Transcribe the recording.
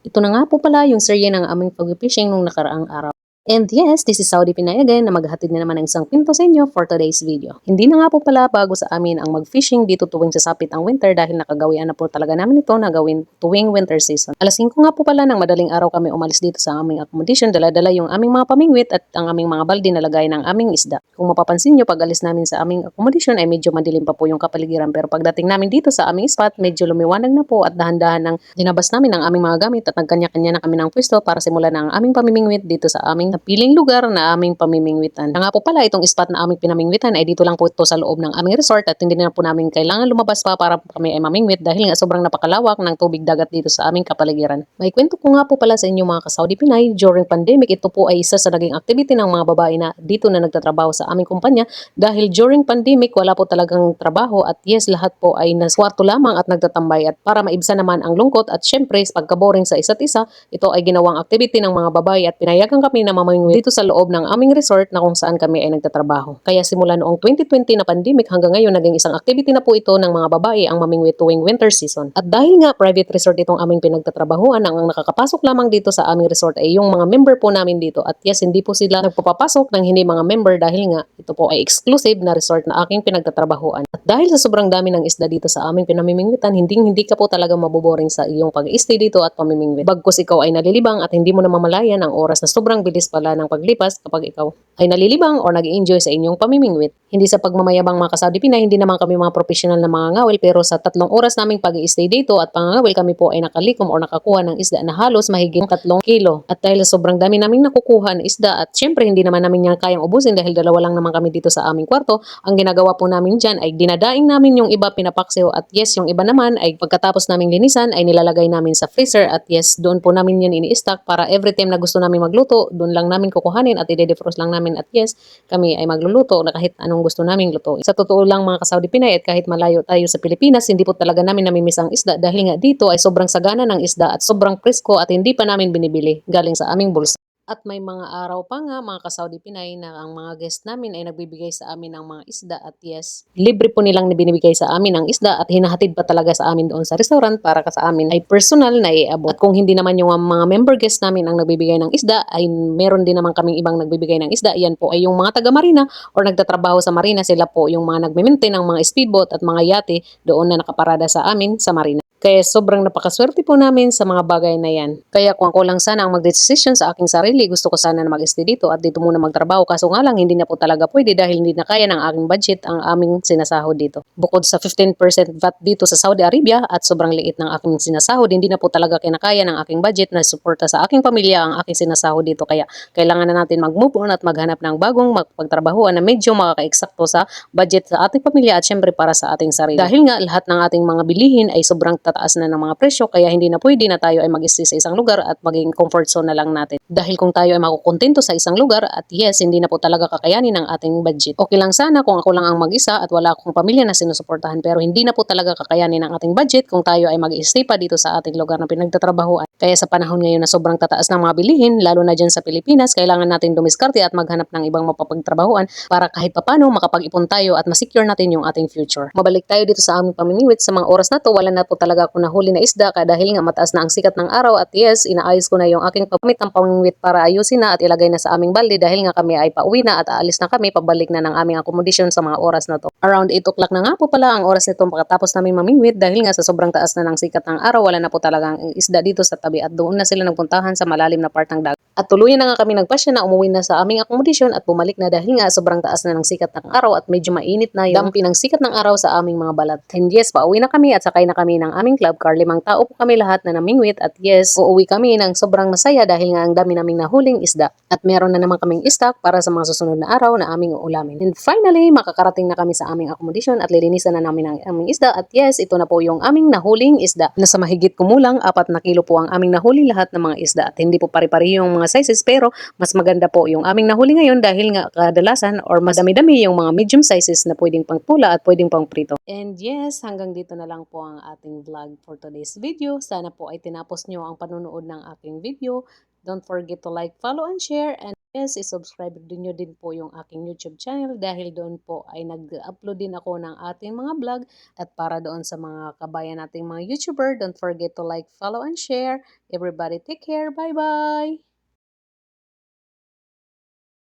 Ito na nga po pala yung serye ng aming pag-fishing nung nakaraang araw. And yes, this is Saudi Pinay again na maghahatid na naman ng isang kwento sa inyo for today's video. Hindi na nga po pala bago sa amin ang mag-fishing dito tuwing sasapit ang winter dahil nakagawian na po talaga namin ito na gawin tuwing winter season. Alas 5 nga po pala ng madaling araw kami umalis dito sa aming accommodation, dala-dala yung aming mga pamingwit at ang aming mga balde na lagay ng aming isda. Kung mapapansin nyo, pag alis namin sa aming accommodation ay medyo madilim pa po yung kapaligiran, pero pagdating namin dito sa aming spot, medyo lumiwanag na po at dahan-dahan ng dinabas namin ang aming mga gamit at nagkanya-kanya na kami ng pwesto para simulan ang aming pamimingwit dito sa aming napiling lugar na aming pamimingwitan. Nga po pala, itong spot na aming pinamingwitan ay dito lang po ito sa loob ng aming resort at hindi na po namin kailangan lumabas pa para kami ay mamingwit dahil nga sobrang napakalawak ng tubig dagat dito sa aming kapaligiran. May kwento ko nga po pala sa inyo mga ka-Saudi Pinay, during pandemic ito po ay isa sa naging activity ng mga babae na dito na nagtatrabaho sa aming kumpanya dahil during pandemic wala po talagang trabaho at yes, lahat po ay nasa kwarto lamang at nagtatambay at para maibsan naman ang lungkot at syempre pagka-boring sa isa't isa, ito ay ginawang activity ng mga babae at pinayagan kami na mamingwit dito sa loob ng aming resort na kung saan kami ay nagtatrabaho. Kaya simula noong 2020 na pandemic hanggang ngayon naging isang activity na po ito ng mga babae ang mamingwit tuwing winter season. At dahil nga private resort itong aming pinagtatrabahuan, ang nakakapasok lamang dito sa aming resort ay yung mga member po namin dito at yes, hindi po sila nagpapapasok ng hindi mga member dahil nga ito po ay exclusive na resort na aking pinagtatrabahuan. At dahil sa sobrang dami ng isda dito sa aming pinamimingwitan, hindi ka po talaga maboboring sa iyong pag-stay dito at pamimingwit. Bagkus ikaw ay nalilibang at hindi mo na mamalayan ang oras na sobrang bilis pala ng paglipas kapag ikaw ay nalilibang o nag-enjoy sa inyong pamimingwit. Hindi sa pagmamayabang mga ka-Saudi Pinay, hindi naman kami mga professional na mga ngawil, pero sa 3 oras naming pag-i-stay dito at pangangawil kami po ay nakalikom o nakakuha ng isda na halos mahigit 3 kilo. At dahil sa sobrang dami naming nakukuha ng isda at syempre hindi naman namin yan kayang ubusin dahil dalawa lang naman kami dito sa aming kwarto, ang ginagawa po namin dyan ay dinadaing namin yung iba pinapaksiw at yes, yung iba naman ay pagkatapos naming linisan ay nilalagay namin sa freezer at yes, doon po namin yun ini-stock para every time na gusto namin magluto, doon lang namin kukuhanin at i-defrost lang namin at yes, kami ay magluluto na kahit anong gusto naming lutuin. Sa totoo lang mga ka-Saudi Pinay at kahit malayo tayo sa Pilipinas, hindi po talaga namin namimiss ang isda dahil nga dito ay sobrang sagana ng isda at sobrang presko at hindi pa namin binibili galing sa aming bulsa. At may mga araw pa nga mga ka-Saudi Pinay na ang mga guest namin ay nagbibigay sa amin ng mga isda at yes, libre po nilang binibigay sa amin ang isda at hinahatid pa talaga sa amin doon sa restaurant para sa amin ay personal na iabot. At kung hindi naman yung mga member guest namin ang nagbibigay ng isda, ay meron din naman kaming ibang nagbibigay ng isda. Yan po ay yung mga taga-marina or nagtatrabaho sa marina. Sila po yung mga nagme-maintain ng mga speedboat at mga yate doon na nakaparada sa amin sa marina. Kaya sobrang napakaswerte po namin sa mga bagay na yan. Kaya kung ako lang sana ang mag-decision sa aking sarili, gusto ko sana na mag-stay dito at dito muna magtrabaho. Kaso nga lang, hindi na po talaga pwede dahil hindi na kaya ng aking budget ang aming sinasahod dito. Bukod sa 15% VAT dito sa Saudi Arabia at sobrang liit ng aking sinasahod, hindi na po talaga kinakaya ng aking budget na suporta sa aking pamilya ang aking sinasahod dito. Kaya kailangan na natin mag-move on at maghanap ng bagong magpagtrabahuan na medyo makaka-eksakto sa budget sa ating pamilya at syempre para sa ating sarili. Dahil nga lahat ng ating mga bilihin ay sobrang tataas na ng mga presyo kaya hindi na pwede na tayo ay mag-stay sa isang lugar at maging comfort zone na lang natin. Dahil kung tayo ay makukontento sa isang lugar at yes, hindi na po talaga kakayanin ng ating budget. Okay lang sana kung ako lang ang mag-isa at wala akong pamilya na sinusuportahan pero hindi na po talaga kakayanin ng ating budget kung tayo ay mag-stay pa dito sa ating lugar na pinagtatrabahuan. Kaya sa panahon ngayon na sobrang tataas ng mga bilihin, lalo na dyan sa Pilipinas, kailangan natin dumiskarte at maghanap ng ibang mapapagtrabahuan para kahit papano makapag-ipon tayo at masecure natin yung ating future. Mabalik tayo dito sa aming pamimingwit. Sa mga oras na to, wala na po talaga ako nahuli na isda dahil nga mataas na ang sikat ng araw at yes, inaayos ko na yung aking pamit ng pamimingwit para ayusin na at ilagay na sa aming balde dahil nga kami ay pauwi na at aalis na kami pabalik na ng aming accommodation sa mga oras na to. Around 8 o'clock na nga po pala ang oras nito pagkatapos namin mamingwit dahil nga sa sobrang taas na ng sikat ng araw, wala na po talagang isda dito sa tabi at doon na sila nagpuntahan sa malalim na part ng dagat. At tuluyan na nga kami nagpasya na umuwi na sa aming accommodation at bumalik na dahil nga sobrang taas na ng sikat ng araw at medyo mainit na yung dampi ng sikat ng araw sa aming mga balat. And yes, pauwi na kami at sakay na kami ng aming club car. 5 tao po kami lahat na namingwit at yes, uuwi kami ng sobrang masaya dahil nga ang dami naming nahuling isda. At meron na naman kaming stock para sa mga susunod na araw na aming uulamin. And finally, makakarating na kami sa aming accommodation at lilinisan na namin ang aming isda. At yes, ito na po yung aming nahuling isda. Nasa mahigit kumulang 4 na kilo po ang aming nahuli lahat ng mga isda. At hindi po pare-pare yung mga sizes pero mas maganda po yung aming nahuli ngayon dahil nga kadalasan or mas dami-dami yung mga medium sizes na pwedeng pang pula at pwedeng pang prito. And yes, hanggang dito na lang po ang ating vlog for today's video. Sana po ay tinapos nyo ang panunood ng aking video. Don't forget to like, follow, and share. And Yes, i-subscribe din nyo din po yung aking YouTube channel dahil doon po ay nag-upload din ako ng ating mga vlog at para doon sa mga kabayan nating mga YouTuber, don't forget to like, follow, and share. Everybody take care. Bye-bye!